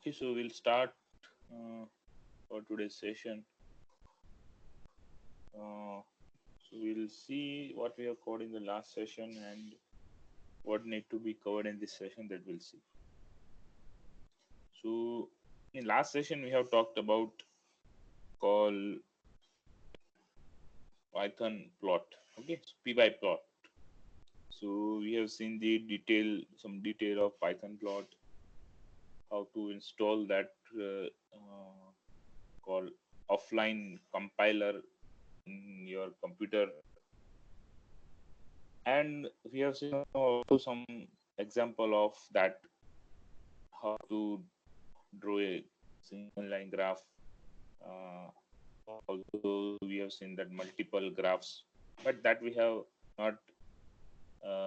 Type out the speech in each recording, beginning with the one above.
Okay, so we'll start for today's session. So we'll see what we have covered in the last session and what need to be covered in this session that we'll see. So in last session we have talked about call Python plot. Okay, so pyplot. So we have seen some detail of Python plot, how to install that called offline compiler in your computer, and we have seen also some example of that, how to draw a single line graph. uh, Also we have seen that multiple graphs, but that we have not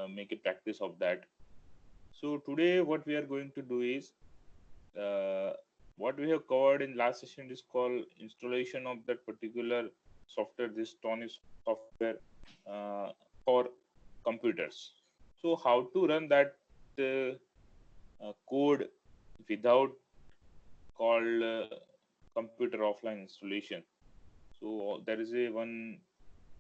make a practice of that. So today what we are going to do is, uh, what we have covered in last session is called installation of that particular software, this Tony software, uh, for computers. So how to run that code without called computer offline installation. So there is a one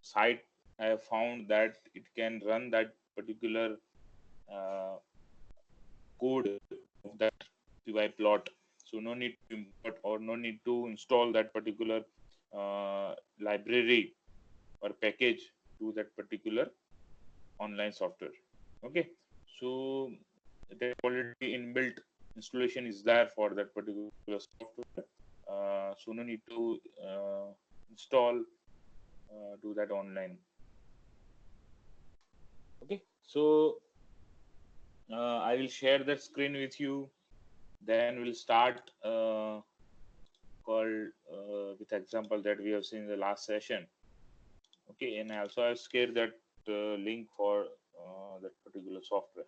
site I have found that it can run that particular uh, code of that pyplot. So no need to import or no need to install that particular library or package to that particular online software. Okay, so the already inbuilt installation is there for that particular software. So no need to install, do that online. Okay, so I will share that screen with you. Then we'll start called with example that we have seen in the last session. Okay, and I also have shared that link for that particular software.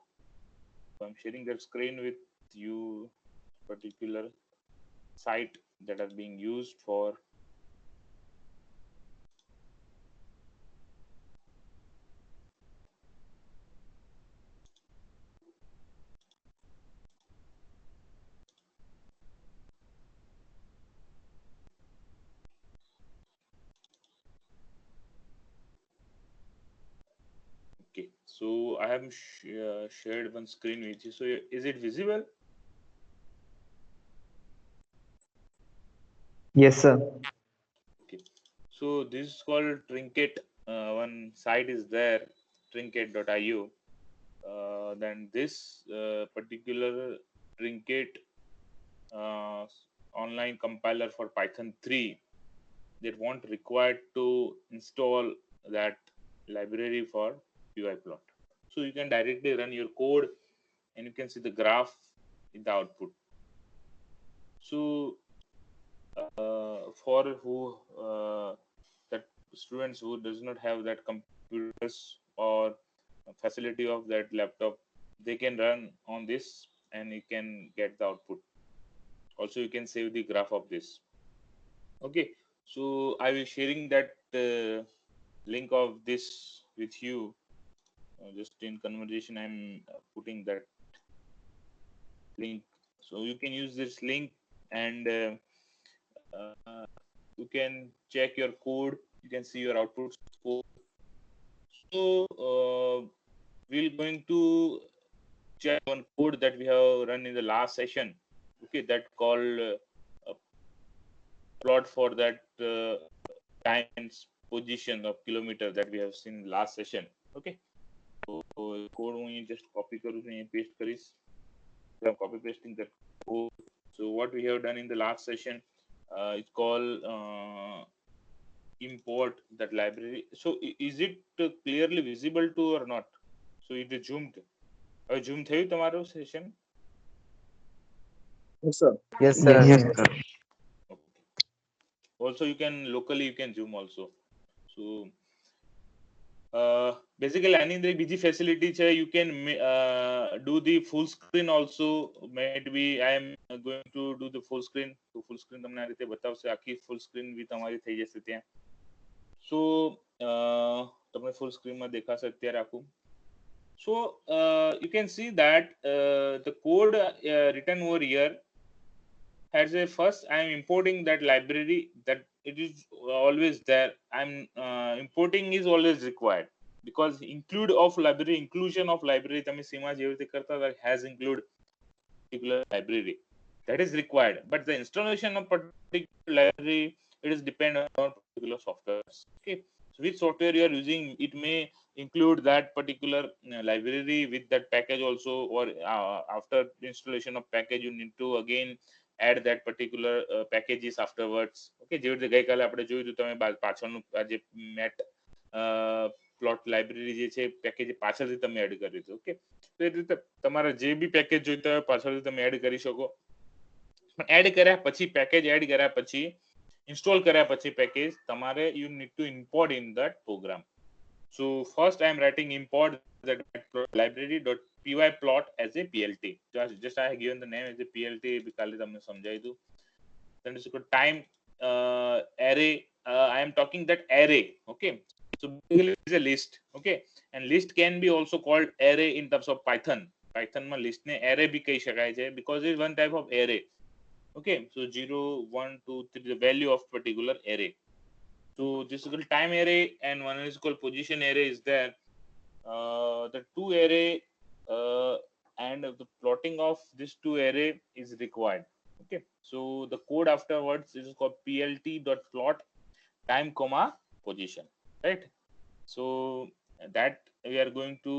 So I'm sharing that screen with you, particular site that are being used for. Okay, so I have shared one screen with you. So is it visible? Yes, sir. Okay, so this is called Trinket. One site is there, trinket.io. Then this particular Trinket uh, online compiler for Python 3, that won't require to install that library for pyplot. So you can directly run your code and you can see the graph in the output. So for who that students who does not have that computers or facility of that laptop, they can run on this and you can get the output. Also you can save the graph of this. Okay, so I will sharing that link of this with you. Just in conversation I'm putting that link, so you can use this link and you can check your code, you can see your output score. So we're going to check one code that we have run in the last session. Okay, that called plot for that time and position of kilometer that we have seen last session. Okay, so code હું just copy કરું છું, paste કરીશ. So I'm copy pasting that code. So what we have done in the last session, it's called import that library. So is it clearly visible to or not? So it is zoomed. Zoom થયું તમારું session? Yes, sir. Yes, Yes, sir. sir. Yes, sir. Okay. Also you can locally you can zoom also. So basically આની અંદર બીજી facility છે, you can do the full screen also. Maybe I am going to do the full screen. તો full screen તમને આ રીતે બતાવશે, આખી full screen બી તમારી થઈ જશે ત્યાં. So તમને full screen માં દેખાશે અત્યારે આખું. So you can see that the code written over here, as a first I am importing that library, that it is always there. I'm importing is always required, because include of library, inclusion of library તમે C માં જેવી રીતે કરતા હતા, has include particular library, that is required, but the installation of particular library, it is dependent on particular software. Okay, so which software you are using, it may include that particular library with that package also, or after the installation of package you need to again add that particular packages afterwards. Okay, જેવી રીતે ગઈકાલે આપણે જોયું હતું, તમે પાછળનું જે mat plot library જે છે પેકેજ પાછળથી તમે એડ કર્યું હતું. ઓકે, તો એ રીતે તમારે જે બી પેકેજ જોઈતા હોય પાછળથી તમે એડ કરી શકો. એડ કર્યા પછી, પેકેજ એડ કર્યા પછી, ઇન્સ્ટોલ કર્યા પછી પેકેજ તમારે you need to import in that program. So first I am writing import that library.py plot as a PLT. Just I have given the name as a PLT. કાલે તમને સમજાવી દઉં. Then it's called time array. I am talking that array. Okay. So basically it's a list. Okay. And list can be also called array in terms of Python. Python માં list ને array બી કહી શકાય છે, because it's one type of array. Okay. So 0, 1, 2, 3, the value of particular array. So this is called time array, and one is called position array is there. The two array and the plotting of this two array is required. Okay, so the code afterwards is called plt.plot time comma position, right? So that we are going to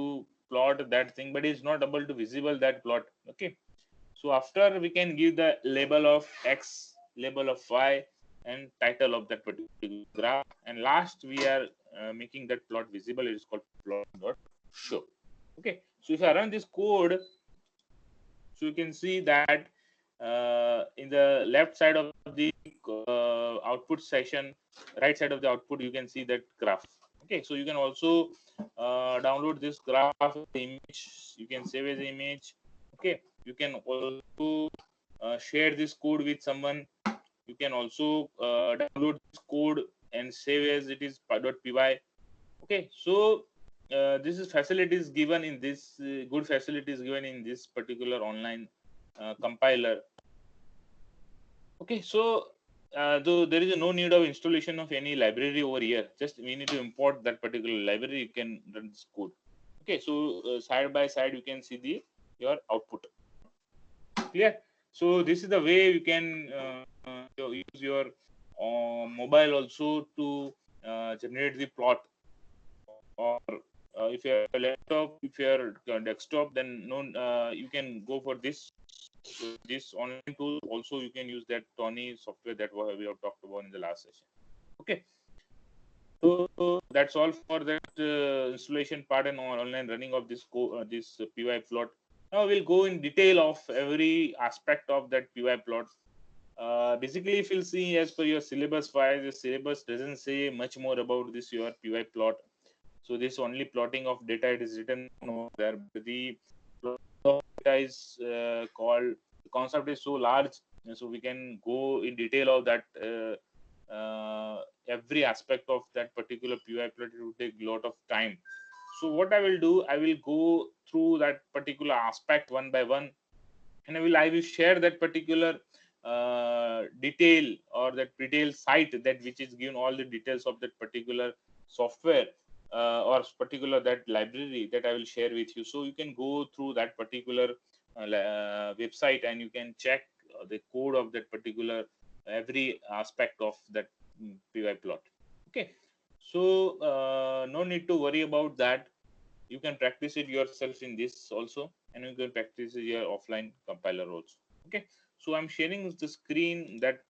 plot that thing, but it's not able to visible that plot. Okay, so after we can give the label of x, label of y, and title of that particular graph, and last we are making that plot visible. It is called plot.show. Okay, so if I run this code, so you can see that in the left side of the output section, right side of the output, you can see that graph. Okay, so you can also download this graph image, you can save as image. Okay, you can also share this code with someone. You can also download this code and save as it is .py. Okay, so this is facilities given in this good facilities given in this particular online compiler. Okay, so though there is no need of installation of any library over here, just we need to import that particular library, you can run this code. Okay, so side by side you can see the your output. Clear? So this is the way you can use your mobile also to generate the plot, or if you have a laptop, if you are desktop, then no, you can go for this online tool. Also you can use that Tony software that we have talked about in the last session. Okay, so that's all for that installation part and online running of this py plot. Now we'll go in detail of every aspect of that py plot. Basically, if you'll see as per your syllabus file, the syllabus doesn't say much more about this your py plot. So this only plotting of data, it is written over there. The data is called, the concept is so large, so we can go in detail of that every aspect of that particular py plot. It will take a lot of time. So what I will do, I will go through that particular aspect one by one, and I will share that particular detail or that detail site that which is given all the details of that particular software or particular that library that I will share with you. So you can go through that particular website and you can check the code of that particular every aspect of that py plot. Okay, so no need to worry about that. You can practice it yourself in this also, and you can practice your offline compiler also. Okay, so I'm sharing the screen that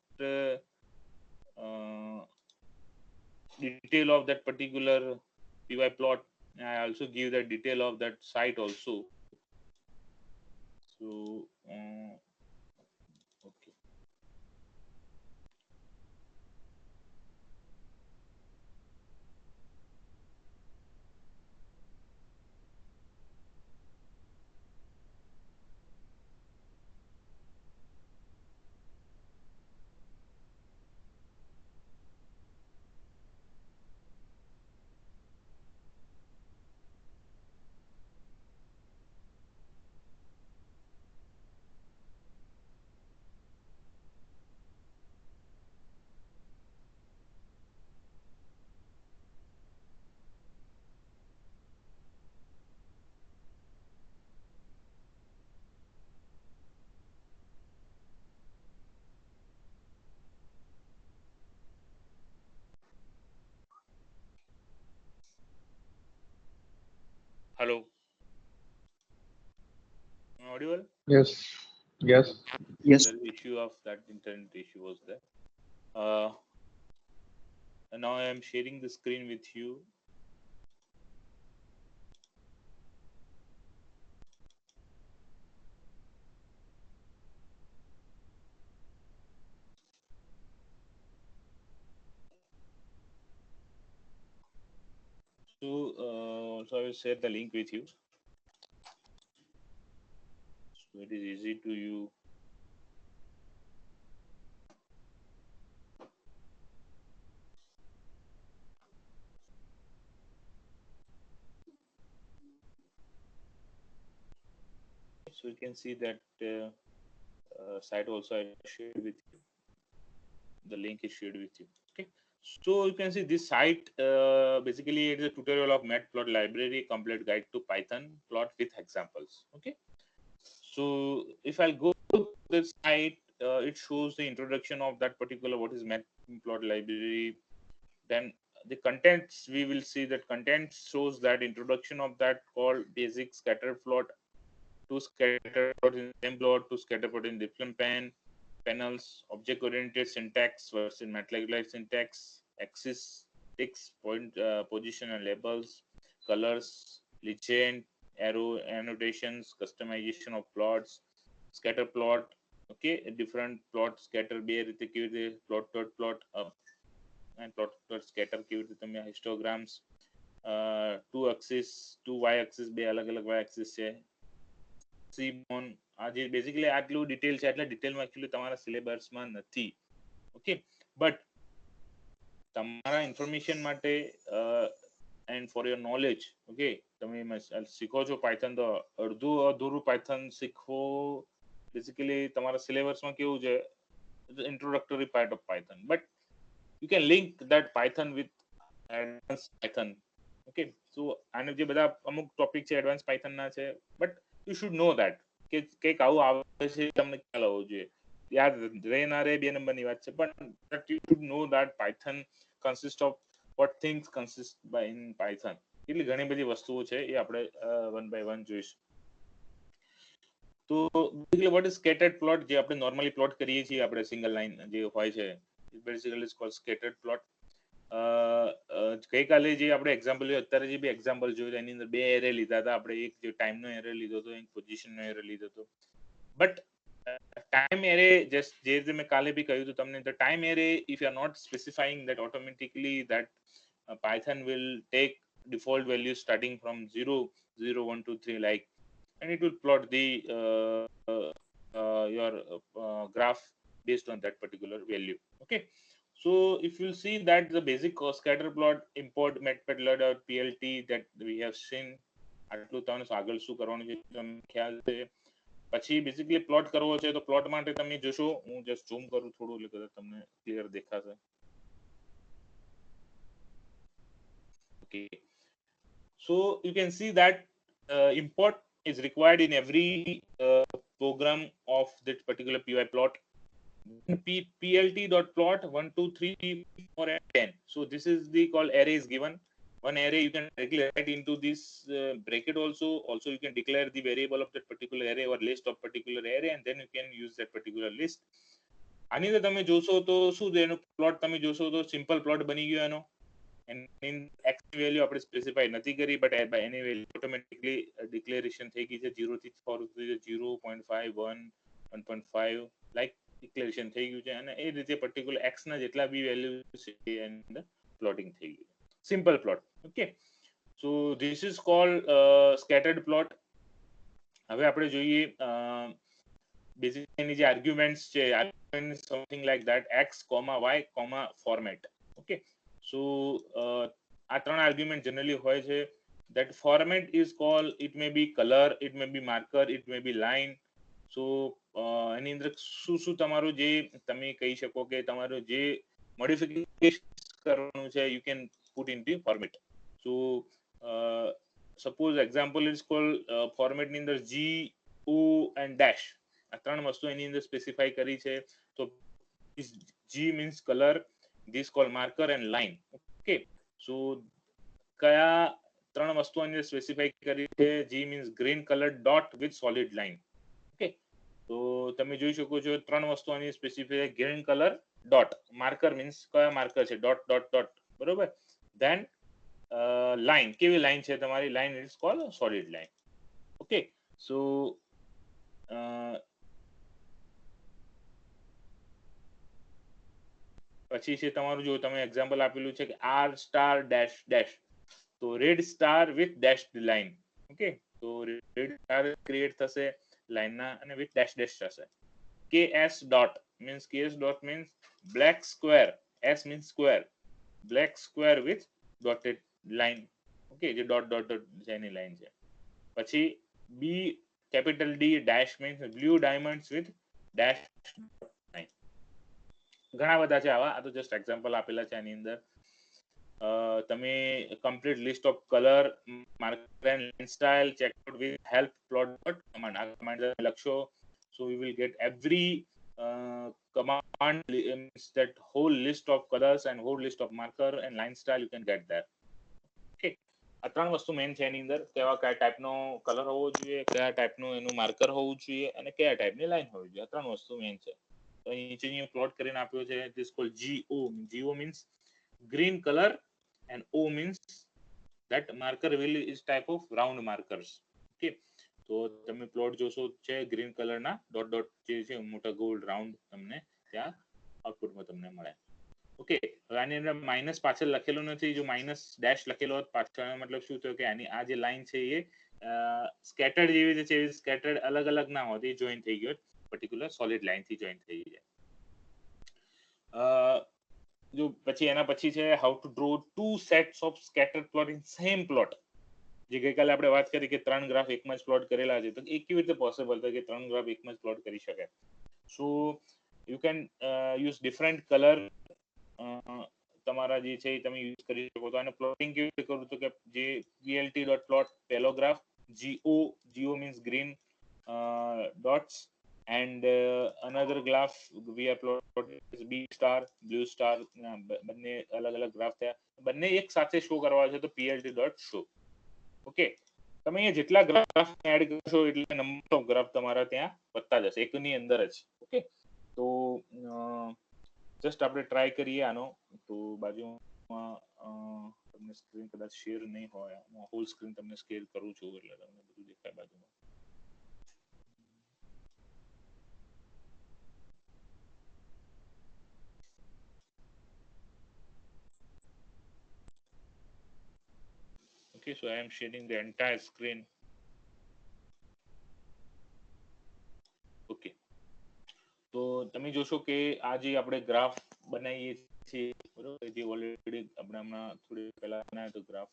detail of that particular py plot. I also give the detail of that site also. So okay, audible? Yes. Yes. Yes. The issue of that internet issue was there. Uh, and now I am sharing the screen with you. So I will share the link with you. So it is easy to you. So you can see that site also I shared with you. The link is shared with you. Okay. So you can see this site basically it is a tutorial of matplot library complete guide to Python plot with examples. Okay. So if I'll go to this site, it shows the introduction of that particular what is matplot library. Then the contents we will see that content shows that introduction of that called basic scatter plot to scatter plot in same plot to scatter plot in different panels, object oriented syntax versus MATLAB syntax, axis, text, point, position and labels, colors, legend, arrow annotations, customization of plots, scatter plot, okay, different plot scatter બે રીતે કેવી રીતે plot dot plot and plot dot scatter કેવી રીતે તમે histograms, two axis, two y axis બે અલગ અલગ y axis છે. સીમોન આ જે બેઝિકલી આટલું ડિટેલ છે એટલે ડિટેલમાં એક્ચ્યુઅલી તમારા સિલેબસમાં નથી. ઓકે, બટ તમારા ઇન્ફોર્મેશન માટે and for your knowledge, okay, તમે શીખો છો પાયથન તો અડધું અધૂરું પાયથન શીખવો બેઝિકલી તમારા સિલેબસમાં કેવું છે introductory part of Python, but you can link that Python with advance Python. Okay, so આને જે બધા અમુક ટોપિક છે એડવાન્સ પાયથનના છે, but you should know that કે કંઈક આવું આવે છે તમને ખ્યાલ હોવો જોઈએ. યાદ રહે ના રહે બે નંબરની વાત છે, પણ you should know that Python consist of what things consist by in Python. એટલી ઘણી બધી વસ્તુઓ છે એ આપણે વન બાય વન જોઈશું. તો basically what is scattered plot, જે આપણે નોર્મલી પ્લોટ કરીએ છીએ આપણે સિંગલ લાઈન જે હોય છે, basically is called scattered plot. ગઈકાલે જે આપણે એક્ઝામ્પલ અત્યારે જે બી એક્ઝામ્પલ જોયું એની અંદર બે એરે લીધા હતા આપણે, એક જે ટાઈમનો એરે લીધો હતો, એક પોઝિશનનો એરે લીધો હતો. બટ ટાઈમ એરે જસ્ટ જે રીતે મેં કાલે બી કહ્યું હતું તમને, the time array if you are not specifying that automatically that Python will take default values starting from 0, 0, 1, 2, 3 like, and it will plot the your graph based on that particular value. Okay, so if you see that the basic scatter plot import matplotlib.plt that we have seen, આટલું તમને આગળ શું કરવાનું છે તમને ખ્યાલ છે. પછી બેઝિકલી પ્લોટ કરવો છે તો પ્લોટ માટે તમે જોશો, હું જસ્ટ ઝૂમ કરું થોડું એટલે કદાચ તમને ક્લિયર દેખાશે. Okay, so you can see that import is required in every program of that particular py plot. plt.plot 1 2 3 4 and 10. So this is the called array is given. One array you can directly write into this bracket also you can declare the variable of that particular array or list of particular array, and then you can use that particular list. આની અંદર તમે જોશો તો શું એનો plot તમે જોશો તો સિમ્પલ પ્લોટ બની ગયો એનો, એની x ની વેલ્યુ આપણે સ્પેસિફાઈ નથી કરી, but any value automatically declaration થઈ ગઈ છે 0 થી 0.5 1 1.5 લાઈક ડિક્લેરેશન થઈ ગયું છે, અને એ રીતે પર્ટિક્યુલર x ના જેટલા બી વેલ્યુ છે એની અંદર પ્લોટિંગ થઈ ગયું, simple plot. Okay, so this is called scattered plot. હવે આપણે જોઈએ બેઝિકલી એની જે આર્ગ્યુમેન્ટ્સ છે, argument something like that x, y, format. Okay, so આ ત્રણ આર્ગ્યુમેન્ટ જનરલી હોય છે. that format is called, it may be color, it may be marker, it may be line. so એની અંદર શું શું તમારું જે તમે કહી શકો કે તમારું જે મોડિફિકેશન કરવાનું છે you can put into format. so suppose example is called format ની અંદર g, o and dash આ ત્રણ વસ્તુ એની અંદર સ્પેસિફાઈ કરી છે. તો g means color, this called marker and line. okay, so કયા ત્રણ વસ્તુ અંદર સ્પેસિફાઈ કરી છે? g means green colored dot with solid line. તો તમે જોઈ શકો છો ત્રણ વસ્તુ આની specific green colour dot marker means કયા માર્કર છે ડોટ ડોટ ડોટ બરોબર ધેન લાઈન કેવી લાઈન છે તમારી line is called solid line okay so પછી છે તમારું જો તમે એક્ઝામ્પલ આપેલું છે કે આર સ્ટાર ડેશ ડેશ તો red star with dash line okay તો રેડ સ્ટાર ક્રિએટ થશે લાઈન ના અને વિથ ડેશ ડેશ થશે ks dot means ks dot means black square s means square black square with dotted line okay જે dot dot dot જેની line છે પછી b capital d dash means blue diamonds with dash line ઘણા બધા છે આવા આ તો જસ્ટ એક્ઝામ્પલ આપેલા છે આની અંદર તમે complete list of colour marker end line style check out with help plot dot command આ કમાન્ડ લખશો so we will get every command means that whole list of colors and whole list of marker and line style you can get there okay આ ત્રણ વસ્તુ main છે એની અંદર કયા ટાઈપનો colour હોવો જોઈએ કયા ટાઈપનું એનું માર્કર હોવું જોઈએ અને કયા ટાઈપની લાઈન હોવી જોઈએ આ ત્રણ વસ્તુ મેઇન છે તો અહીં નીચે પ્લોટ કરીને આપ્યો છે this called go means green color and o means that marker will is type of round markers okay તો તમે પ્લોટ જોશો છે ગ્રીન કલરના ડોટ ડોટ જે છે મોટા ગોલ્ડ રાઉન્ડ તમને ત્યાં આઉટપુટમાં તમને મળે ઓકે હવે આની અંદર માઇનસ પાછળ લખેલું નથી જો માઇનસ ડેશ લખેલો હોત પાછળ મતલબ શું થયું કે આની આ જે લાઈન છે એ સ્કેટર્ડ જેવી છે એવી સ્કેટર્ડ અલગ અલગ ના હોતી જોઈન થઈ ગયો પર્ટિક્યુલર સોલિડ લાઈન થી જોઈન થઈ જાય જો પછી એના પછી છે how to draw two sets of scattered plot in same plot જે ગઈકાલે આપણે વાત કરી કે ત્રણ ગ્રાફ એકમાં જ પ્લોટ કરેલા છે તો એ કેવી રીતે પોસિબલ છે કે ત્રણ ગ્રાફ એકમાં જ પ્લોટ કરી શકાય so you can use different colour તમારા જે છે એ તમે યુઝ કરી શકો તો આને પ્લોટિંગ કેવી રીતે કરવું તો કે જે plt.plot પહેલો graph go means green dots and another graph we are plotting b star blue star બંને અલગ અલગ ગ્રાફ થયા બંને એક સાથે શો કરવા છે તો plt.show ઓકે તમે અહીંયા જેટલા ગ્રાફ એડ કરશો એટલે નંબર ઓફ ગ્રાફ તમારા ત્યાં વધતા જશે એકની અંદર જ ઓકે તો જસ્ટ આપણે ટ્રાય કરીએ આનો તો બાજુમાં તમને સ્ક્રીન કદાચ શેર નહીં હોય હું હોલ સ્ક્રીન તમને શેર કરું છું એટલે તમને બધું દેખાય બાજુમાં okay so I am sharing the entire screen okay તો તમે જોશો કે આ જે આપણે ગ્રાફ બનાવીએ છીએ બરોબર જે ઓલરેડી આપણે હમણાં થોડી પહેલા બનાવ્યો હતો ગ્રાફ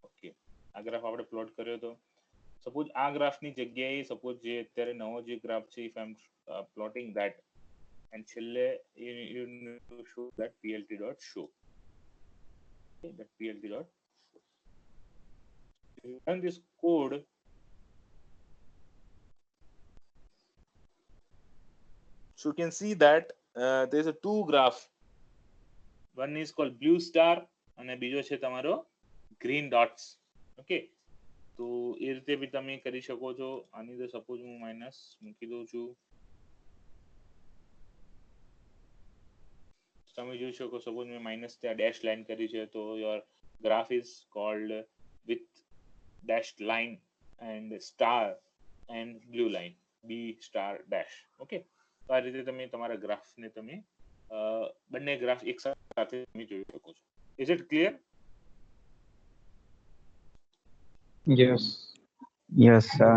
ઓકે આ ગ્રાફ આપણે પ્લોટ કર્યો હતો સપોઝ આ ગ્રાફની જગ્યાએ સપોઝ જે અત્યારે નવો જે ગ્રાફ છે if I am plotting that and છેલ્લે you need to show that plt.show okay that plt.show you run this code so you can see that there's a two graph one is called blue star અને બીજો છે તમારો green dots okay તો એ રીતે બી તમે કરી શકો છો આની અંદર સપોઝ હું માઇનસ મૂકી દઉં છું તમે જોઈ શકો સપોઝ મેં માઇનસ ત્યાં ડેશ લાઈન કરી છે તો your graph is called with dash line and star and blue line B star dash okay તો આ રીતે તમે તમારા ગ્રાફને તમે બંને ગ્રાફ એક સાથે તમે જોઈ શકો છો is it clear Yes, sir.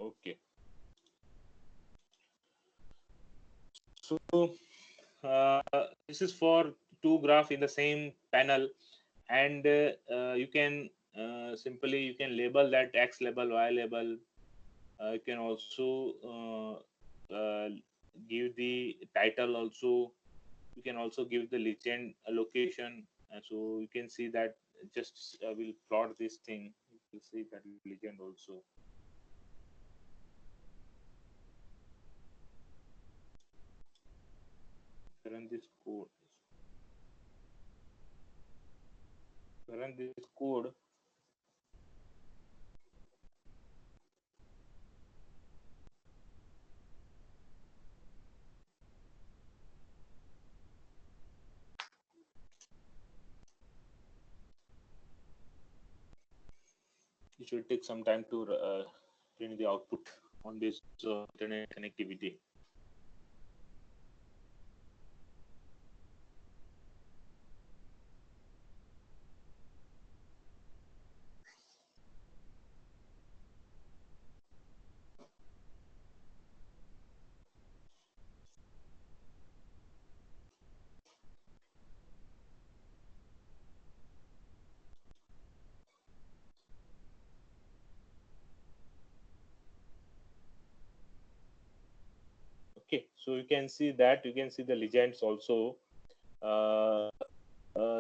okay so this is for two graph in the same panel and you can simply you can label that x label y label you can also give the title also you can also give the legend location so you can see that just we'll plot this thing you can see that legend also run this code which will take some time to print the output on this internet connectivity. Okay, so you can see the legends also. Uh,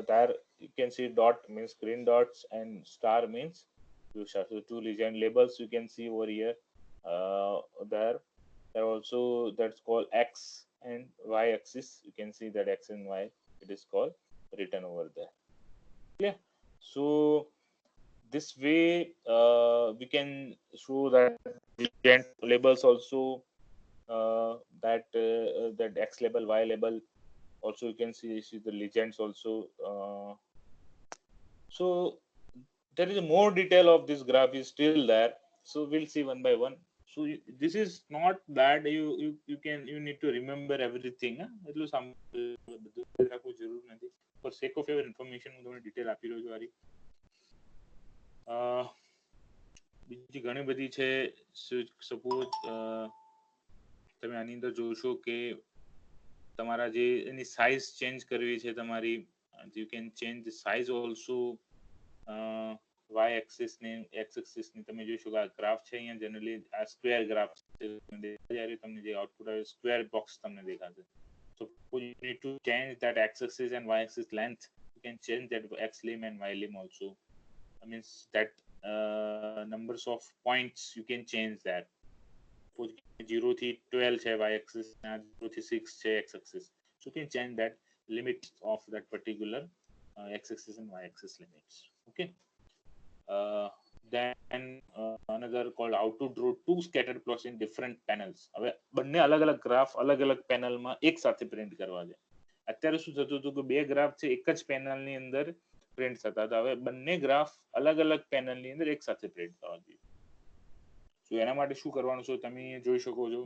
there you can see dot means green dots and star means fuchsia. So two legend labels you can see over here. There also that's called x and y axis. You can see that x and y it is called written over there. Yeah. So this way we can show that legend labels also that x label y label also you can see the legends also so there is more detail of this graph is still there, so we'll see one by one. So this is not that you need to remember everything એટલું રાખવું જરૂર નથી. For sake of your information હું તમને detail આપી રહ્યો છું આરી. બીજી ઘણી બધી છે. સપોઝ તમે આની અંદર જોશો કે તમારા જે એની સાઇઝ ચેન્જ કરવી છે તમારી, you can change the size also. y axis ને x axis ની તમે જોઈ શકો આ ગ્રાફ છે અહીંયા જનરલી આ સ્ક્વેર ગ્રાફ છે જ્યારે તમને જે આઉટપુટ આવે સ્ક્વેર બોક્સ તમને દેખાશે. So you need to change that x axis and y axis length. You can change that x lim and y lim also. I means that numbers of points you can change that. 0 થી 12 છે y axis and 0 થી 6 છે x axis. So you can change that limit of that particular x axis and y axis limits. Okay. Then another called how to draw two scattered plots in different panels. હવે બંને અલગ-અલગ graph અલગ-અલગ પેનલમાં એક સાથે print કરવા છે. અત્યારે શું થતું હતું કે બે ગ્રાફ છે એક જ પેનલની અંદર પ્રિન્ટ થતા હતા. હવે બંને ગ્રાફ અલગ-અલગ પેનલની અંદર એક સાથે પ્રિન્ટ થવા જોઈએ. તો એના માટે શું કરવાનું છે તમે જોઈ શકો છો.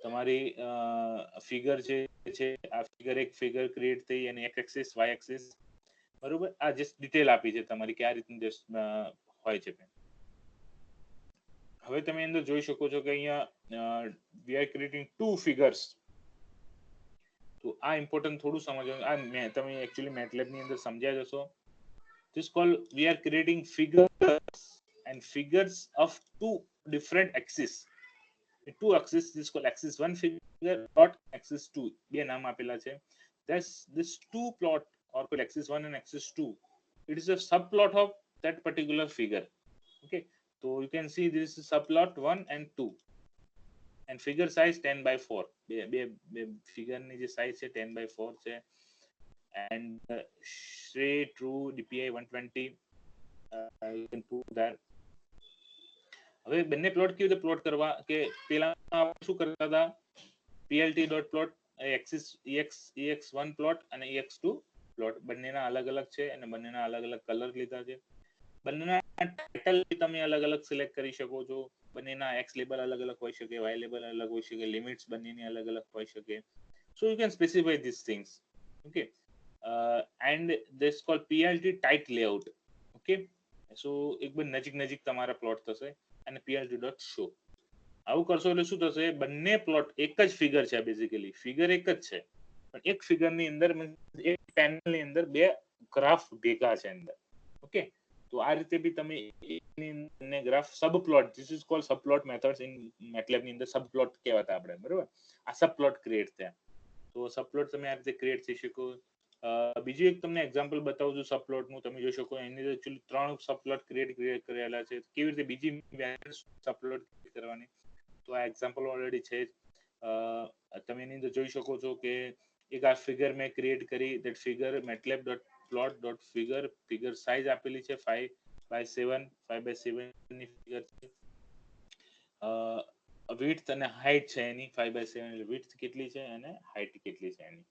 તમારી ફિગર છે આ ફિગર એક ફિગર ક્રિએટ થઈ અને x એક્સિસ y એક્સિસ બરોબર આ જસ્ટ ડિટેલ આપી છે તમારી કે આ રીતનું જસ્ટ હોય છે. હવે તમે અંદર જોઈ શકો છો કે અહીંયા we are creating two figures. તો આ ઇમ્પોર્ટન્ટ થોડું સમજવાનું આ તમે એક્ચ્યુઅલી MATLAB ની અંદર સમજ્યા જશો. this called we are creating figures and figures of two different axes. Two axes this called axis 1 figure dot axis 2 બે નામ આપેલા છે. That's this two plot or called axis 1 and axis 2. It is a subplot of that particular figure. Okay, so you can see this is subplot 1 and 2 and figure size 10 by 4. બે figure ની જે size છે 10 by 4 છે and Shrey True DPI 120 you can put that. હવે બંને plot કેવી રીતે plot કરવા કે પેલા શું કરતા હતા plt.plot axis ex1 પ્લોટ અને ex2 પ્લોટ બંનેના અલગ અલગ છે અને બંનેના અલગ અલગ કલર લીધા છે. બંનેના ટાઇટલ તમે અલગ અલગ સિલેક્ટ કરી શકો છો. બંનેના x લેબલ અલગ અલગ હોઈ શકે, y લેબલ અલગ હોઈ શકે, લિમિટ્સ બંનેની અલગ અલગ હોઈ શકે. So you can specify these things. Okay, and this called plt tight layout. Okay, so એકદમ નજીક નજીક તમારા પ્લોટ થશે અને plt.show આવું કરશો એટલે શું થશે બંને પ્લોટ એક જ ફિગર છે. બેઝિકલી ફિગર એક જ છે પણ એક ફિગરની અંદર એક પેનલની અંદર બે ગ્રાફ ભેગા છે અંદર. ઓકે, તો આ રીતે બી તમે ને graph subplot this is cold subplot methods in MATLAB ની અંદર સબપ્લોટ કહેવાતા આપણે બરોબર. આ સબપ્લોટ ક્રિએટ થયા તો સબપ્લોટ તમે આ રીતે ક્રિએટ થઈ શકો. બીજું એક તમને એક્ઝામ્પલ બતાવું છું સબપ્લોટ નું. તમે જોઈ શકો એની અંદર એકચ્યુઅલી 3 સબપ્લોટ ક્રિએટ કરેલા છે. કેવી રીતે બીજી સબપ્લોટ કરવાની તો આ એક્ઝામ્પલ ઓલરેડી છે. તમે એની અંદર જોઈ શકો છો કે એક આ ફિગર મેં ક્રિએટ કરી that figure matlab.plot.figure figure size આપેલી છે 5 by 7 ની ફિગર છે. width અને હાઈટ છે એની 5 by 7 એટલે width કેટલી છે અને હાઈટ કેટલી છે એની.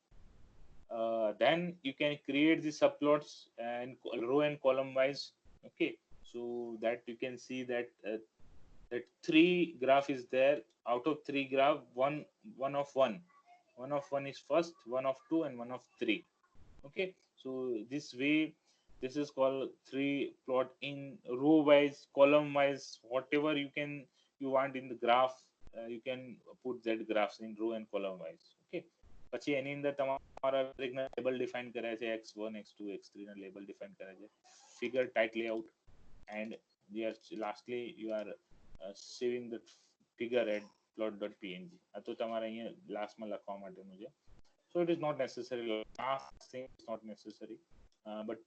Then you can create the subplots and row and column wise. Okay, So that you can see that that 3 graph is there. Out of 3 graph, one of 1 is first, one of 2, and one of 3. Okay, so this way, this is called 3 plot in row wise, column wise, whatever you want in the graph. You can put that graphs in row and column wise. Okay, પછી એની અંદર તમારા label define કર્યા છે x1 x2 x3 ના label define કર્યા છે, figure tight layout, and lastly you are saving the figure at plot.png. આ તો તમારે અહીંયા લાસ્ટમાં લખવા માટેનું છે. So it is not necessary. Last thing is not necessary. But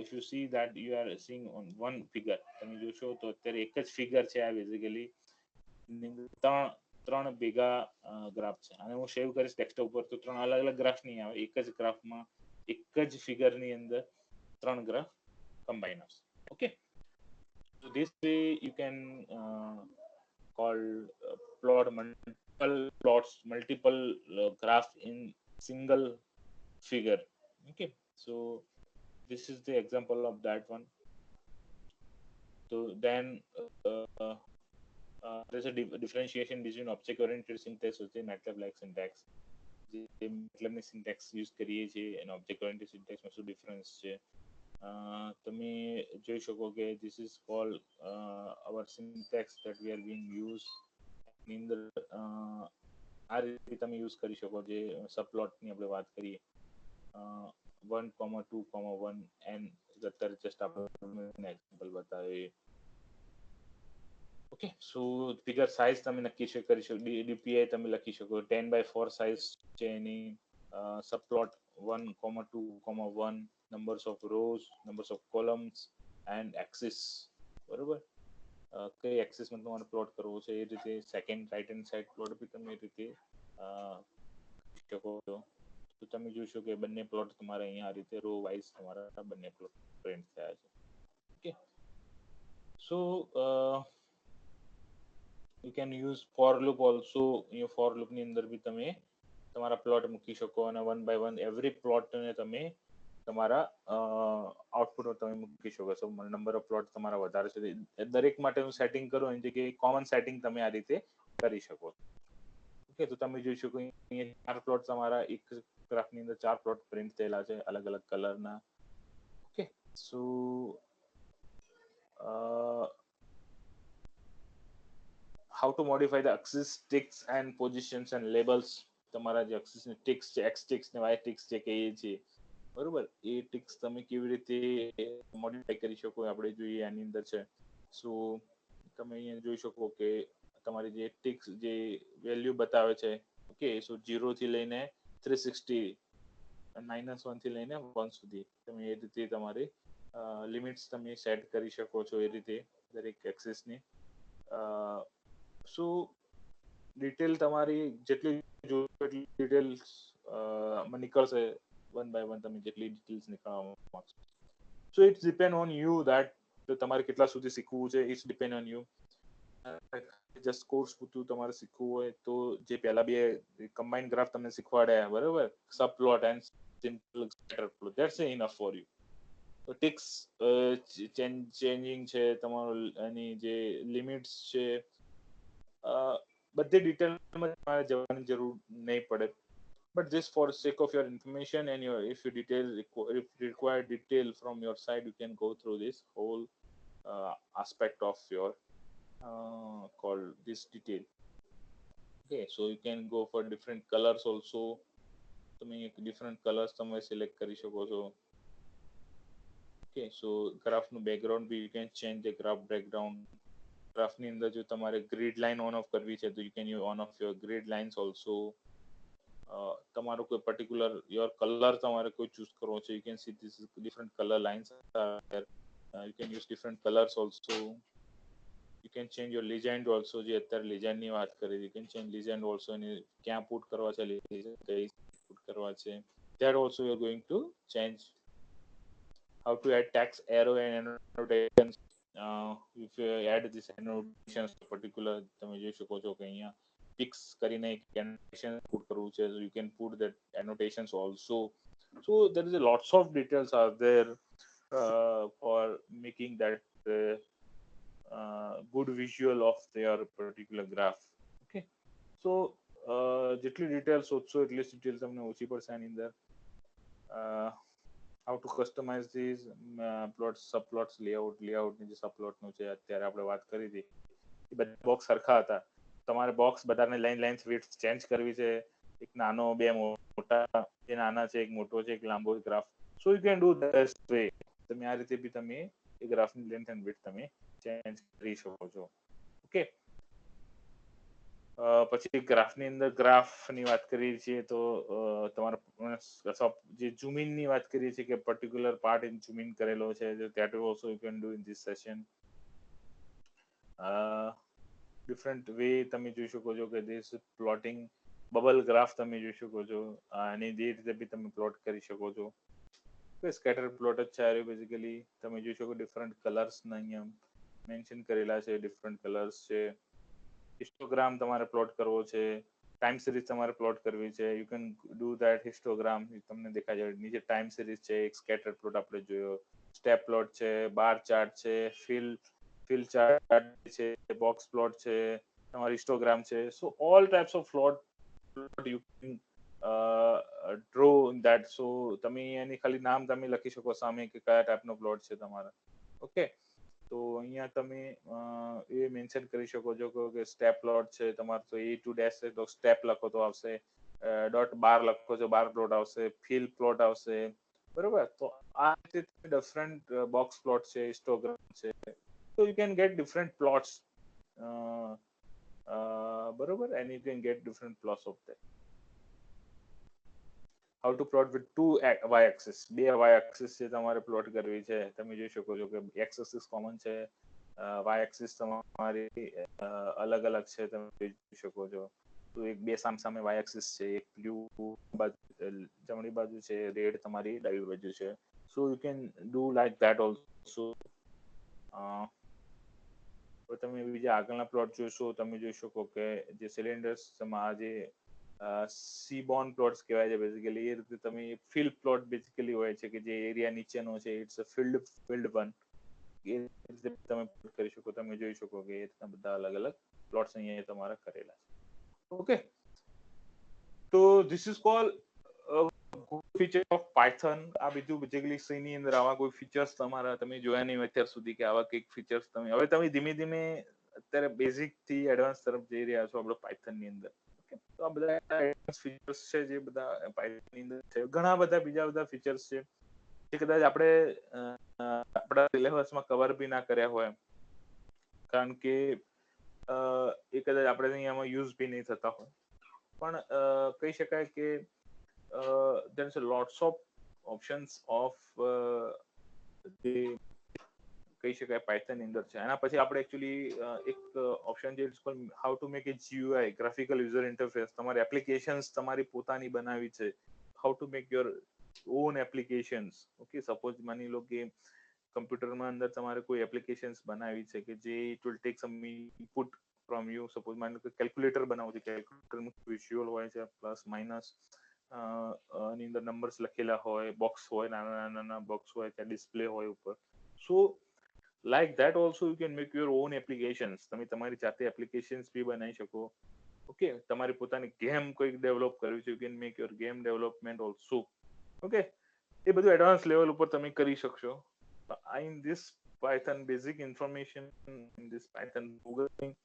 if you see that you are seeing on one figure, તમે જોશો તો અત્યારે એક જ ફિગર છે આ બેઝિકલી ત્રણ ભેગા ગ્રાફ છે. અને હું સેવ કરીશ ડેસ્કટોપ પર તો ત્રણ અલગ અલગ ગ્રાફ નહીં આવે, એક જ ગ્રાફમાં એક જ ફિગરની અંદર ત્રણ ગ્રાફ કમ્બાઈન આવશે. Okay, so this way you can call plot multiple plots, multiple graph in single figure. Okay, so this is the example of that one. So then there's a differentiation between object oriented syntax and MATLAB like syntax. MATLAB ની syntax use કરીએ છીએ અને object oriented syntax માં શું difference છે? તમે જોઈ શકો કે this is called our syntax that we are being used. ની અંદર આ રીતે તમે યુઝ કરી શકો. જે સબપ્લોટની આપણે વાત કરીએ 1,2,1 and અત્યારે જસ્ટ આપણે એક્ઝામ્પલ બતાવીએ. ઓકે, સો ફિગર સાઇઝ તમે નક્કી કરી શકો, ડીપીઆઈ તમે લખી શકો. 10x4 સાઇઝ છે એની. Subplot 1,2,1, numbers of rows, numbers of columns and axis. બરોબર, કઈ એક્સિસમાં તમારે પ્લોટ કરવો છે એ રીતે. Second right hand side plot B તમે એ રીતે શકો છો. તો તમે જોશો કે બંને પ્લોટ તમારે અહીંયા આ રીતે રો વાઇઝ તમારા બંને પ્લોટ પ્રિન્ટ થયા છે. Okay, so you can use for loop also. A for loop ની અંદર બી તમે તમારા પ્લોટ મૂકી શકો અને 1 by 1 એવરી પ્લોટ ને તમે તમારા આઉટપુટમાં તમે મૂકી શકો છો. નંબર ઓફ પ્લોટ તમારા વધારે છે દરેક માટેનું સેટિંગ કરો એની જગ્યાએ કોમન સેટિંગ તમે આ રીતે કરી શકો. ઓકે, તો તમે જોઈ શકો અહીંયા 4 પ્લોટ તમારા એક ગ્રાફની અંદર 4 પ્લોટ પ્રિન્ટ થયેલા છે અલગ અલગ કલરના. Okay, so how to modify the axis ticks and positions and labels. તમારા જે axis ની ticks છે, x ticks ને y ticks જે કહીએ છીએ, બરોબર, એ ticks તમે કેવી રીતે મોડિફાઈ કરી શકો આપણે જોઈએ આની અંદર છે. સો તમે અહીંયા જોઈ શકો કે તમારી જે ticks જે વેલ્યુ બતાવે છે, ઓકે, સો 0 થી લઈને 360, -1 થી લઈને 1 સુધી તમે એ રીતે તમારી લિમિટ્સ તમે સેટ કરી શકો છો એ રીતે દરેક એક્સિસ ની. સો ડિટેલ તમારી જેટલી એટલી ડિટેલ્સ નીકળશે 1 by 1 તમે જેટલી ડિટેલ્સ નીકળવા માંગશો. So it's depend on you that તમારે કેટલા સુધી સિખવું છે. It's depend on you. Just course પૂરતું તમારે શીખવું હોય તો જે પહેલા બે કમ્બાઇન્ડ ગ્રાફ તમને શીખવાડ્યા, બરાબર, subplot and simple scatter plot, that's enough for you. તો ટિક્સ ચેન્જિંગ છે, તમારો એની જે લિમિટ્સ છે, બધી ડિટેલમાં તમારે જવાની જરૂર નહીં પડે. But just for the sake of your information and if you require detail from your side, you can go through this whole aspect of your called this detail. Okay, so you can go for different colors also. તમે different colors તમે select કરી શકો છો. Okay, so graph નું background B you can change the graph background. graph ની અંદર જો તમારે grid line on off કરવી છે તો you can use on off your grid lines also. તમારો કોઈ particular your color તમારે કોઈ choose કરવો છે, you can see this is different color lines are there. You can use different colors also. You can change your legend also. જે અત્યારે legend ની વાત કરી, you can change legend also અને ક્યાં put કરવા છે legend, કઈ put કરવા છે, that also you are going to change. How to add text, arrow and annotations. If you add this annotations particular, તમે જોઈ શકો છો કે અહીંયા pics કરીને annotation put કરવું છે, so you can put that annotations also. So there is a lots of details are there. for making that good visual of their particular graph. Okay, so જેટલી ડિટેલ શોધશો એટલી detail તમને ઓછી પડશે આની અંદર. How to customize these plots, subplots, લેઆઉટની જે સબપ્લોટનું છે અત્યારે આપણે વાત કરી હતી, એ બધા બોક્સ સરખા હતા. તમારે બોક્સ બધાને લાઇન વિડ્થ ચેન્જ કરવી છે, એક નાનો, બે મોટા, એ નાના છે, એક મોટો છે, એક લાંબો graph. So you can do that way. તમે આ રીતે બી તમે એ ગ્રાફની લેન્થ એન્ડ વિડ્થ તમે ચેન્જ કરી શકો છો. ઓકે, પછી ગ્રાફની અંદર ગ્રાફની વાત કરીએ છીએ તો તમારા જે ઝૂમ ઇનની વાત કરીએ છીએ કે particular part in zoom in કરેલો છે, that also you can do in this session. Different way તમે જોઈ શકો છો કે ધીસ પ્લોટિંગ બબલ ગ્રાફ તમે જોઈ શકો છો, અને જે રીતે બી તમે પ્લોટ કરી શકો છો. સ્કેટર પ્લોટ જ છે આ બેઝિકલી. તમે જોઈ શકો ડિફરન્ટ કલર્સ અહીંયા મેન્શન કરેલા છે, ડિફરન્ટ કલર્સ છે. હિસ્ટોગ્રામ તમારે પ્લોટ કરવો છે, ટાઈમ સિરીઝ તમારે પ્લોટ કરવી છે, you can do that histogram. તમને દેખાય છે નીચે ટાઈમ સિરીઝ છે, એક સ્કેટર પ્લોટ આપણે જોયો, સ્ટેપ પ્લોટ છે, બાર ચાર્ટ છે, ફિલ ચાર્ટ છે, બોક્સ પ્લોટ છે, તમારી હિસ્ટોગ્રામ છે. So all types of plot you can draw in that. So તમે એની ખાલી નામ તમે લખી શકો સામે કે કયા ટાઈપનો પ્લોટ છે તમારા. ઓકે, તો અહીંયા તમે એ મેન્શન કરી શકો છો કે સ્ટેપ પ્લોટ છે તમારે, તો A to ડેશ છે તો સ્ટેપ લખો તો આવશે, ડોટ બાર લખો છો બાર પ્લોટ આવશે, ફિલ પ્લોટ આવશે. બરોબર, તો આ રીતે ડિફરન્ટ બોક્સ પ્લોટ છે, હિસ્ટોગ્રામ છે. તો you can get different plots. બરોબર, and you can get different plots of that. How to plot with 2 y axis. 2 y axis છે તમારે પ્લોટ કરવી છે. તમે જોઈ શકો છો કે x એક્સિસ કોમન છે, y એક્સિસ તમારી અલગ અલગ છે, તમે જોઈ શકો છો. તો એક બે સામે y એક્સિસ છે, એક બ્લુ જમણી બાજુ છે, રેડ તમારી ડાબી બાજુ છે. So you can do like that also. તમે બીજા આગળના પ્લોટ જોશો, તમે જોઈ શકો કે જે સિલિન્ડર્સ જે સીબોર્ન પ્લોટ્સ કહેવાય છે બેઝિકલી. એ રીતે તમે ફિલ પ્લોટ બેઝિકલી હોય છે કે જે એરિયા નીચેનો છે, ઇટ્સ અ ફિલ્ડ વન. એ રીતે તમે કરી શકો. તમે જોઈ શકો કે એ રીતના બધા અલગ અલગ પ્લોટ્સ અહીંયા તમારા કરેલા છે. ઓકે, તો this is call feature of Python. આ બીજું બેઝિકલી સી ની અંદર આવા કોઈ ફીચર્સ તમારા તમે જોયા નહીં અત્યાર સુધી, કે આવા કંઈક ફીચર્સ તમે હવે તમે ધીમે ધીમે અત્યારે બેઝિક થી એડવાન્સ તરફ જઈ રહ્યા છો આપણે પાયથન ની અંદર. તો આ બધા એડવાન્સ ફીચર્સ છે જે બધા પાયથન ની અંદર છે. ઘણા બધા બીજા બધા ફીચર્સ છે જે કદાચ આપણે આપણા સિલેબસમાં કવર બી ના કર્યા હોય, કારણ કે એ કદાચ આપણે અહીંયામાં યુઝ બી નહીં થતા હોય. પણ કહી શકાય કે there is a lots of options of જે કહી શકાય પાયથન ની અંદર છે. એના પછી આપણે એકચ્યુઅલી એક ઓપ્શન છે, it's called how to make a GUI, graphical user interface. તમારી એપ્લિકેશન્સ તમારી પોતાની બનાવી છે, how to make your own applications. Okay, suppose માની લો કે કમ્પ્યુટરમાં અંદર તમારે કોઈ એપ્લિકેશન્સ બનાવી છે કે જે it will take sum input from you. Suppose માની લો કે કેલ્ક્યુલેટર બનાવવું છે, કેલ્ક્યુલેટરનું વિઝ્યુઅલ હોય છે, પ્લસ માઇનસ ની અંદર નંબર્સ લખેલા હોય, બોક્સ હોય, નાના નાના બોક્સ હોય, ત્યાં ડિસ્પ્લે હોય ઉપર. સો like that also you can make your own applications. તમે તમારી જાતે એપ્લિકેશન્સ બી બનાવી શકો. ઓકે, તમારી પોતાની ગેમ કોઈક ડેવલપ કરવી છે, you can make your game development also. Okay, એ બધું એડવાન્સ લેવલ ઉપર તમે કરી શકશો. in this Python basic information, in this Python programming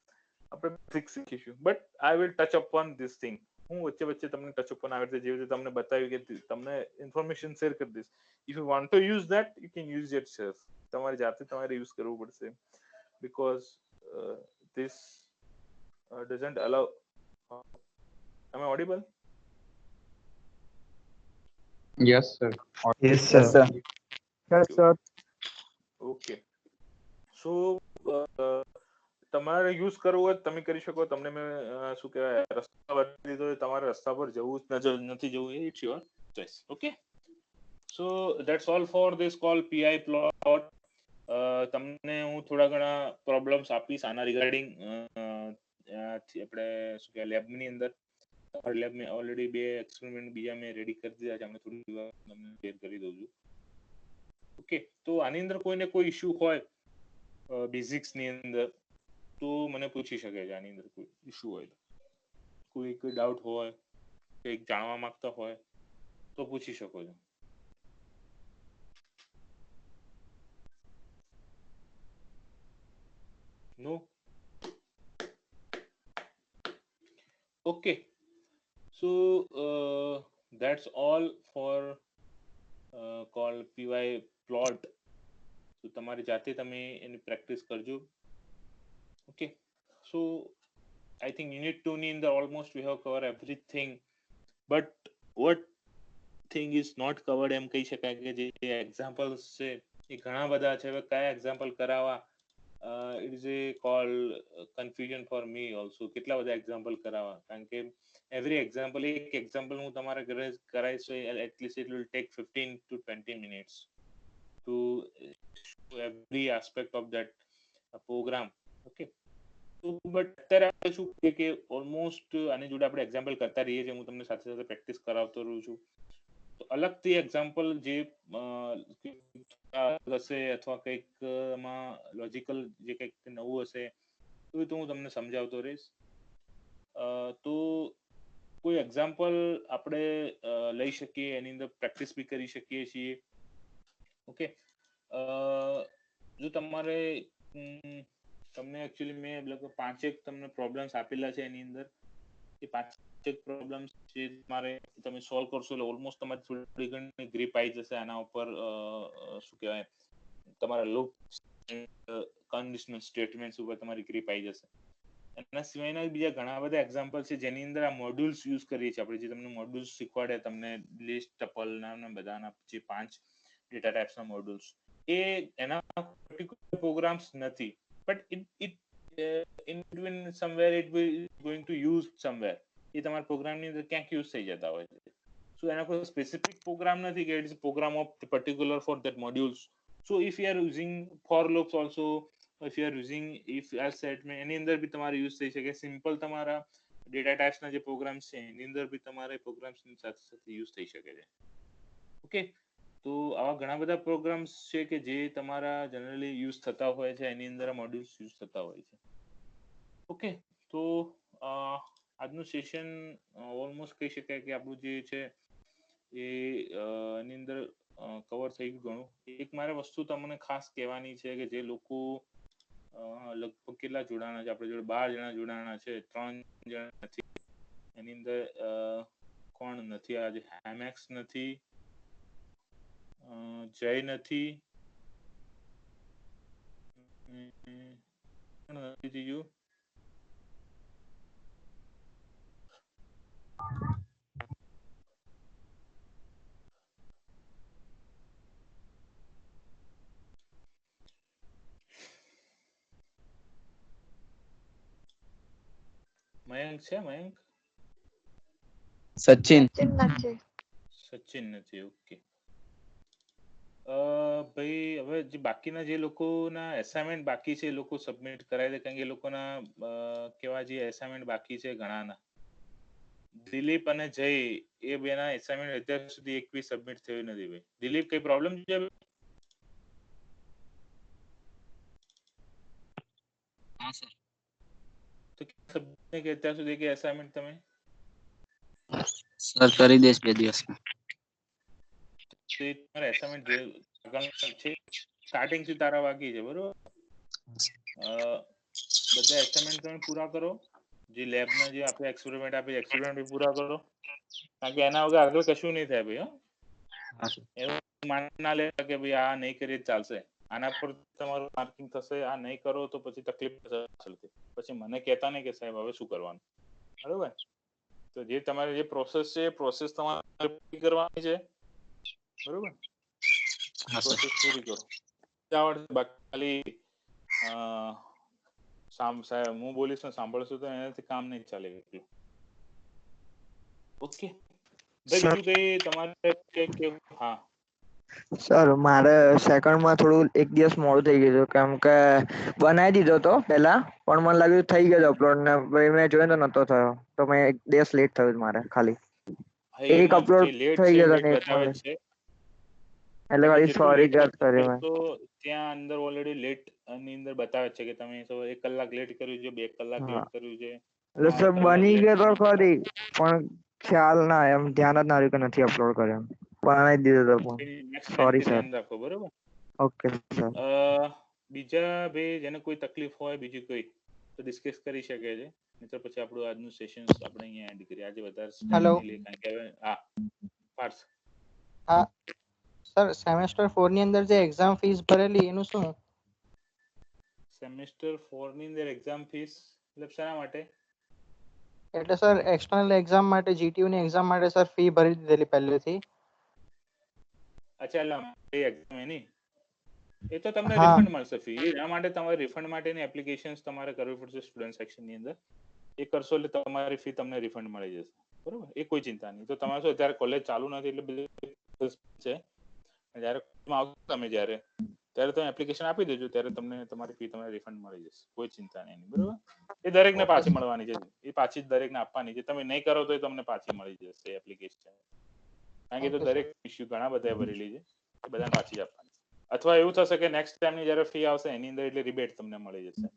આપણે બેઝિક શીખીશું, but I will touch upon this thing. હું વચ્ચે વચ્ચે તમને ટચ અપોન આવી રીતે જેવી રીતે તમને બતાવ્યું કે તમને ઇન્ફોર્મેશન શેર કરી દઈશ. If you want to use that, you can use it self. તમારી જાતે તમારે યુઝ કરવું પડશે, because this doesn't allow. am I audible? Yes, sir. Yes, sir. Yes, sir. Okay, so તમારે યુઝ કરવું હોય તમે કરી શકો. તમને મેં શું કહેવાય રસ્તા બતાવી દીધો, તમારે રસ્તા પર જવું નથી જવું, એ it's your choice. Okay, so that's all for this call PI plot. તમને હું થોડા ઘણા પ્રોબ્લેમ્સ આપીશ આના રિગાર્ડિંગ. આપણે શું કહેવાય લેબની અંદર લેબમાં ઓલરેડી 2 એક્સપેરિમેન્ટ બીજા મેં રેડી કરી દીધા છે. આપણે થોડી તમને શેર કરી દઉં છું. ઓકે, તો આની અંદર કોઈને કોઈ ઇશ્યુ હોય બેઝિક્સ ની અંદર તો મને પૂછી શકે છે. આની અંદર કોઈ ઇશ્યુ હોય તો, કોઈ ડાઉટ હોય, કંઈક જાણવા માંગતા હોય તો પૂછી શકો છો. નો? Okay, so that's all for called PY plot. So તમારી જાતે તમે એની પ્રેક્ટિસ કરજો. Okay, so I think unit 2 ની અંદર almost we have covered everything, but what thing is not covered એમ કહી શકાય કે જે એક્ઝામ્પલ્સ છે એ ઘણા બધા છે. હવે કયા એક્ઝામ્પલ કરાવવા, it is a call confusion for me also. કેટલા બધા એક્ઝામ્પલ કરાવવા, કારણ કે every example, એક એક્ઝામ્પલ હું તમારા ઘરે કરાવીશ at least it will take 15 to 20 minutes to every aspect of that program. Okay, but અત્યારે આપણે શું કે ઓલમોસ્ટ આની જોડે આપણે એક્ઝામ્પલ કરતા રહીએ છીએ. હું તમને સાથે સાથે પ્રેક્ટિસ કરાવતો રહું છું. તો અલગથી એક્ઝામ્પલ જે હશે અથવા કંઈક માં લોજિકલ જે કંઈક નવું હશે તો હું તમને સમજાવતો રહીશ. તો કોઈ એક્ઝામ્પલ આપણે લઈ શકીએ, એની અંદર પ્રેક્ટિસ બી કરી શકીએ છીએ. ઓકે, જો તમારે તમને એકચ્યુઅલી મેં લગભગ 5 તમને પ્રોબ્લેમ્સ આપેલા છે. એની અંદર એ 5 પ્રોબ્લેમ્સ જે તમારે તમે સોલ્વ કરશો એટલે ઓલમોસ્ટ તમારી થોડી ઘણી ગ્રીપ આવી જશે આના ઉપર. શું કહેવાય, તમારા લૂપ કન્ડિશનલ સ્ટેટમેન્ટ્સ ઉપર તમારી ગ્રીપ આવી જશે. એના સિવાયના બીજા ઘણા બધા એક્ઝામ્પલ છે જેની અંદર આ મોડ્યુલ્સ યુઝ કરીએ છીએ આપણે. જે તમને મોડ્યુલ્સ શીખવાડે, તમને લિસ્ટ ટપલના બધાના જે 5 ડેટા ટાઈપ્સના મોડ્યુલ્સ, એ એના પર્ટિક્યુલર પ્રોગ્રામ્સ નથી, but it in between somewhere it will going to use somewhere. એ તમારા પ્રોગ્રામની અંદર ક્યાંક યુઝ થઈ જતા હોય છે. સો એના કોઈ સ્પેસિફિક પ્રોગ્રામ નથી કે it is program of particular for that modules. So if you are using for loops also, if you are using if else statement, એની અંદર બી તમારે યુઝ થઈ શકે. સિમ્પલ તમારા ડેટા ટાઈપ્સના જે પ્રોગ્રામ્સ છે એની અંદર બી તમારે પ્રોગ્રામ્સની સાથે સાથે યુઝ થઈ શકે છે. ઓકે, તો આવા ઘણા બધા પ્રોગ્રામ્સ છે કે જે તમારા જનરલી યુઝ થતા હોય છે, એની અંદર મોડ્યુલ્સ યુઝ થતા હોય છે. ઓકે, તો આજનું સેશન ઓલમોસ્ટ કહી શકાય કે આપણું જે છે એ એની અંદર કવર થઈ ગયું ઘણું. એક મારે વસ્તુ તમને ખાસ કહેવાની છે કે જે લોકો લગભગ કેટલા જોડાણા છે આપણે જોડે? 12 જણા જોડાણા છે, 3 જણા નથી. એની અંદર કોણ નથી? આજે હેમેક્સ નથી, જય નથી, કોણ નથી જીજુ? મયંક છે? મયંક? સચિન નથી. ઓકે, ભાઈ હવે જે બાકીના જે લોકોના એસાઇનમેન્ટ બાકી છે એ લોકો સબમિટ કરાવી દે, કારણ કે એ લોકોના કેવા જે એસાઇનમેન્ટ બાકી છે ઘણાના. દિલીપ અને જય એ બેના એસાઇનમેન્ટ અત્યાર સુધી એક બી સબમિટ થયું નથી. ભાઈ દિલીપ, કઈ પ્રોબ્લેમ છે? હા સર. તો સબમિટ કે અત્યાર સુધી કે એસાઇનમેન્ટ તમે સર કરી દેશ 2 દિવસમાં. તમારા એસાઇનમેન્ટ જે છે સ્ટાર્ટિંગ થી તારા બાકી છે, બરોબર? બધા એસાઇનમેન્ટ તમે પૂરા કરો. જે લેબના જે આપણે એક્સપેરિમેન્ટ આપે એક્સપેરિમેન્ટ બી પૂરા કરો, કારણ કે એના વગર આગળ કશું નહીં થાય ભાઈ. એવું માન ના લે કે ભાઈ આ નહીં કરીએ ચાલશે, આના પર તમારું માર્કિંગ થશે. આ નહીં કરો તો પછી તકલીફ થશે. પછી મને કહેતા નહીં કે સાહેબ હવે શું કરવાનું, બરોબર? તો જે તમારે જે પ્રોસેસ છે એ પ્રોસેસ તમારે પૂરી કરવાની છે, બરોબર? પ્રોસેસ પૂરી કરો. ખાલી હું બોલીશ ને સાંભળશું તો એનાથી કામ નહીં ચાલે. ઓકે ભાઈ, બીજું કઈ તમારે કેવું? હા સર, મારે સેકન્ડમાં થોડું 1 દિવસ મોડું થઈ ગયું હતું, કેમ કે બનાવી દીધો તો પહેલા, પણ મને લાગ્યું થઈ ગયો અપલોડ ને ભાઈ મેં જોયો તો નતો થયો, તો મેં 1 દિવસ લેટ થયું મારે. ખાલી એક અપલોડ થઈ ગયો તો ને એક એટલે ખાલી સોરી just કર્યું મેં. તો ત્યાં અંદર ઓલરેડી લેટ ની અંદર બતાવે છે કે તમે 1 કલાક લેટ કર્યું છે, 2 કલાક હા. લેટ કર્યું છે. એટલે 3 સર કલાક બની late ગયો તો કર્યું છે. ખરી પણ ખ્યાલ ના એમ ધ્યાન જ ના રહ્યું કે નથી અપલોડ કર્યો એમ. બનાવી દીધો તો પણ નેક્સ્ટ સોરી ટાઈમ સર. ધ્યાન રાખો, બરોબર. Okay sir. બીજા ભાઈ જેને કોઈ તકલીફ હોય બીજી કોઈ તો ડિસ્કસ કરી શકે છે, નહીતર પછી આપણું આજનું સેશન આપણે અહીંયા એન્ડ કરીએ. આજે વધારે Hello. નહીં લે કારણ કે હવે પાર્થ હા સર, સેમેસ્ટર 4 ની અંદર જે એક્ઝામ ફીસ ભરેલી એનું શું? સેમેસ્ટર 4 ની અંદર એક્ઝામ ફીસ મતલબ શાના માટે? એટલે સર એક્સટર્નલ એક્ઝામ માટે, જીટીયુ ની એક્ઝામ માટે સર ફી ભરી દીધેલી પહેલેથી. અચ્છા, એટલે એક્ઝામ એની એ તો તમને હા. રિફંડ મળશે ફી. એના માટે તમારે રિફંડ માટેની એપ્લિકેશન્સ તમારે કરવી પડશે સ્ટુડન્ટ સેક્શન ની અંદર. એ કરશો એટલે તમારી ફી તમને રિફંડ મળી જશે, બરોબર. એ કોઈ ચિંતા નહીં. તો તમારે શું અત્યારે કોલેજ ચાલુ નથી એટલે બધું છે. જ્યારે આવશો તમે જ્યારે તમે એપ્લિકેશન આપી દેજો ત્યારે તમને તમારી ફી તમને રિફંડ મળી જશે. કોઈ ચિંતા નહીં, બરોબર. એ દરેકને પાછી મળવાની છે. એ પાછી જ દરેકને આપવાની છે. તમે નહીં કરો તો એ તમને પાછી મળી જશે એપ્લિકેશન. કારણ કે તો દરેક ઇસ્યુ ઘણા બધા ભરેલી છે, એ બધાને પાછી જ આપવાની. અથવા એવું થશે કે નેક્સ્ટ ટાઈમની જ્યારે ફી આવશે એની અંદર એટલે રિબેટ તમને મળી જશે.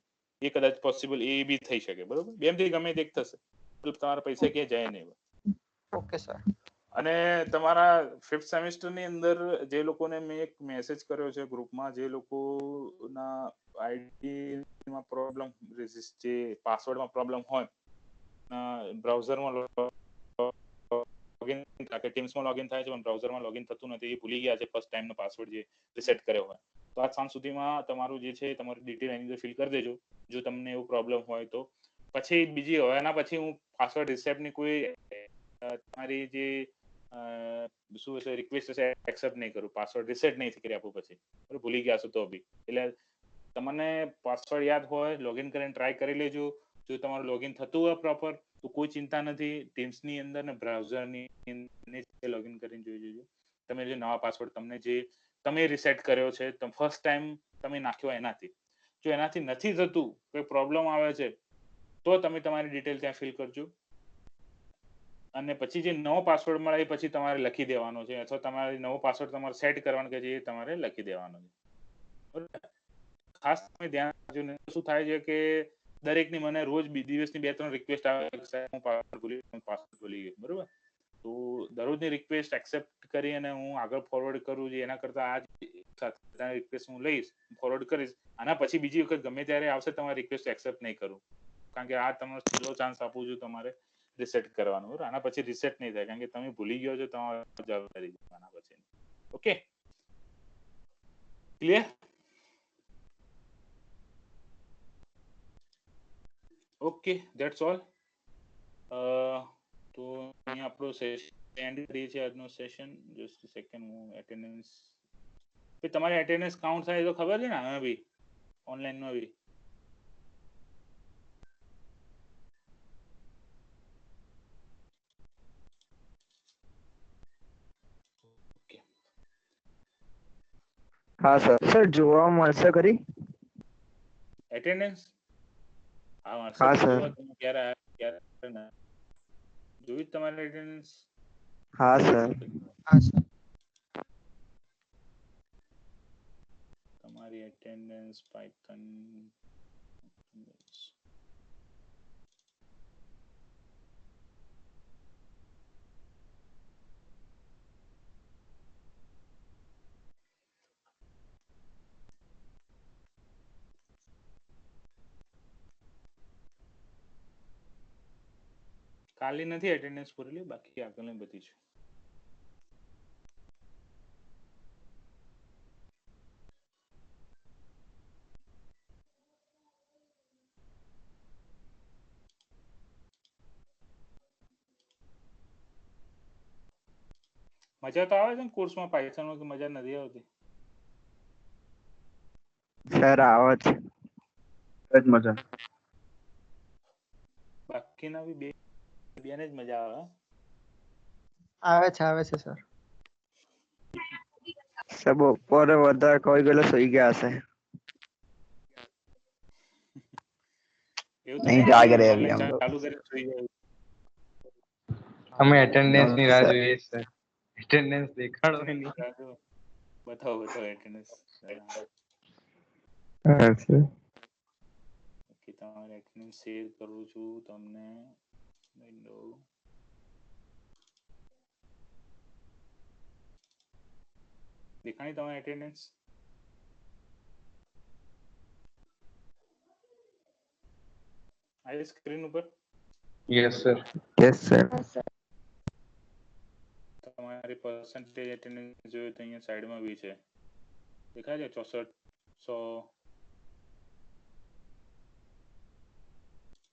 એ કદાચ પોસિબલ એ બી થઈ શકે, બરોબર. બેમાંથી ગમે તે એક થશે. તમારા પૈસા ક્યાંય જાય નહીં. Okay sir. અને તમારા 5th સેમેસ્ટરની અંદર જે લોકોને મેં એક મેસેજ કર્યો છે ગ્રુપમાં, જે લોકોના આઈડીમાં પ્રોબ્લેમ, જે પાસવર્ડમાં પ્રોબ્લેમ હોય, બ્રાઉઝરમાં લોગિન કે ટીમ્સમાં લોગિન થાય છે પણ બ્રાઉઝરમાં લોગિન થતું નથી, એ ભૂલી ગયા છે ફર્સ્ટ ટાઈમનો પાસવર્ડ જે રીસેટ કર્યો હોય, તો આજ સાંજ સુધીમાં તમારું જે છે તમારી ડિટેલ એની અંદર ફિલ કરી દેજો જો તમને એવું પ્રોબ્લેમ હોય તો. પછી બીજી હવે એના પછી હું પાસવર્ડ રિસેટની કોઈ તમારી જે શું હશે રિક્વેસ્ટ હશે એક્સેપ્ટ નહીં કરું, પાસવર્ડ રિસેટ નહીં કરી આપું પછી, બરાબર. ભૂલી ગયા છો તો બી. એટલે તમને પાસવર્ડ યાદ હોય, લોગિન કરીને ટ્રાય કરી લેજો. જો તમારું લોગિન થતું હોય પ્રોપર તો કોઈ ચિંતા નથી. ટીમ્સની અંદર ને બ્રાઉઝરની લોગિન કરીને જોઈ લેજો. તમે જે નવા પાસવર્ડ તમને જે તમે રિસેટ કર્યો છે ફર્સ્ટ ટાઈમ તમે નાખ્યો એનાથી, જો એનાથી નથી થતું, કોઈ પ્રોબ્લેમ આવે છે તો તમે તમારી ડિટેલ ત્યાં ફિલ કરજો. અને પછી જે નવો પાસવર્ડ મળે એ પછી તમારે લખી દેવાનો છે, અથવા તમારે નવો પાસવર્ડ તમારે સેટ કરવાનો કે જે તમારે લખી દેવાનો છે. ખાસ તમે ધ્યાન રાખજો. શું થાય છે કે દરેકની મને રોજ દિવસની 2-3 રિક્વેસ્ટ આવે, હું પાસવર્ડ ભૂલી ગયો, બરોબર. તો દરરોજની રિક્વેસ્ટ એક્સેપ્ટ કરી અને હું આગળ ફોરવર્ડ કરું છું, એના કરતા આ રિક્વેસ્ટ હું લઈશ, ફોરવર્ડ કરીશ. આના પછી બીજી વખત ગમે ત્યારે આવશે તમારી રિક્વેસ્ટ એક્સેપ્ટ નહીં કરું, કારણ કે આ તમારો છેલ્લો ચાન્સ આપું છું તમારે રિસેટ કરવાનો, બરાબર. આના પછી રિસેટ નહીં થાય કારણ કે તમે ભૂલી ગયો છો, તમારી જવાબદારી આના પછી. Okay, clear? Okay, that's all. તો અહીંયા આપણો સેશન એન્ડ કરીએ છીએ આજનો સેશન. જસ્ટ સેકન્ડ, હું એટેન્ડન્સ તમારી એટેન્ડન્સ કાઉન્ટ થાય તો ખબર છે ને હવે બી ઓનલાઈનમાં બી? હા સર. સર જોવા મળશે ખરી એટેન્ડન્સ? હા હા સર. તમે ક્યારે ક્યારે ના જોયું તમારી એટેન્ડન્સ? હા સર. હા સર. તમારી એટેન્ડન્સ પાયથન કાલની નથી એટેન્ડન્સ પૂરેલી, બાકી આગળની બધી છે. મજા તો આવે છે ને કોર્સમાં પાયથનમાં, કે મજા નથી આવતી? સર આવે છે. મજા. બાકીના બી બેને જ મજા આવે. આવે છે સર. સર બપોરે વધારે કોઈ ગયેલો સુઈ ગયા હશે. એવું તો નહીં ના જાગ હોય, રહે અભી ઓનલાઈન हम लोग. ચાલુ કરીને સુઈ જાય. અમે એટેન્ડન્સ ની રાહ સર જોઈએ સર. એટેન્ડન્સ દેખાડો નહીં. બતાવો એટેન્ડન્સ. ઓકે, તમારે એટેન્ડન્સ શેર કરું છું તમને વિન્ડો. દેખાણી તમારી એટેન્ડન્સ? આવી સ્ક્રીન ઉપર Yes, sir. Yes sir. તમારી પર્સન્ટેજ એટેન્ડન્સ જોઈએ તો અહીંયા સાઈડમાં બી છે, દેખાય છે 6400.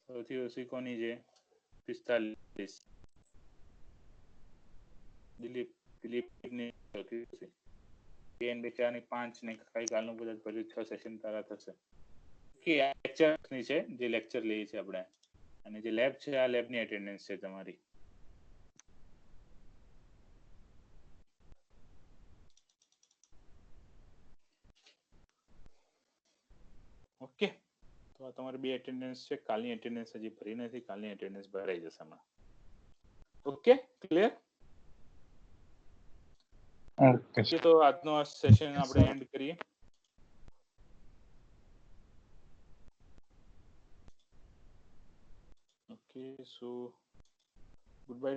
સૌથી ઓછી કોની છે? 45. દિલીપની સૌથી ઓછી. બેન બેચારાની 5 ને કઈ કાલનું બધા પછી 6 સેશન તારા થશે. કે લેક્ચરની છે, જે લેક્ચર લઈએ છીએ આપણે, અને જે લેબ છે આ લેબની એટેન્ડન્સ છે તમારી. ઓકે, તો આ તમારી બે એટેન્ડન્સ છે. કાલની એટેન્ડન્સ હજી ભરી નથી, કાલની એટેન્ડન્સ ભરાઈ જશે હમણાં. Okay, clear? Okay. ઓકે, તો આજનો આ સેશન આપણે એન્ડ કરીએ. ઓકે, સો ગુડ બાય.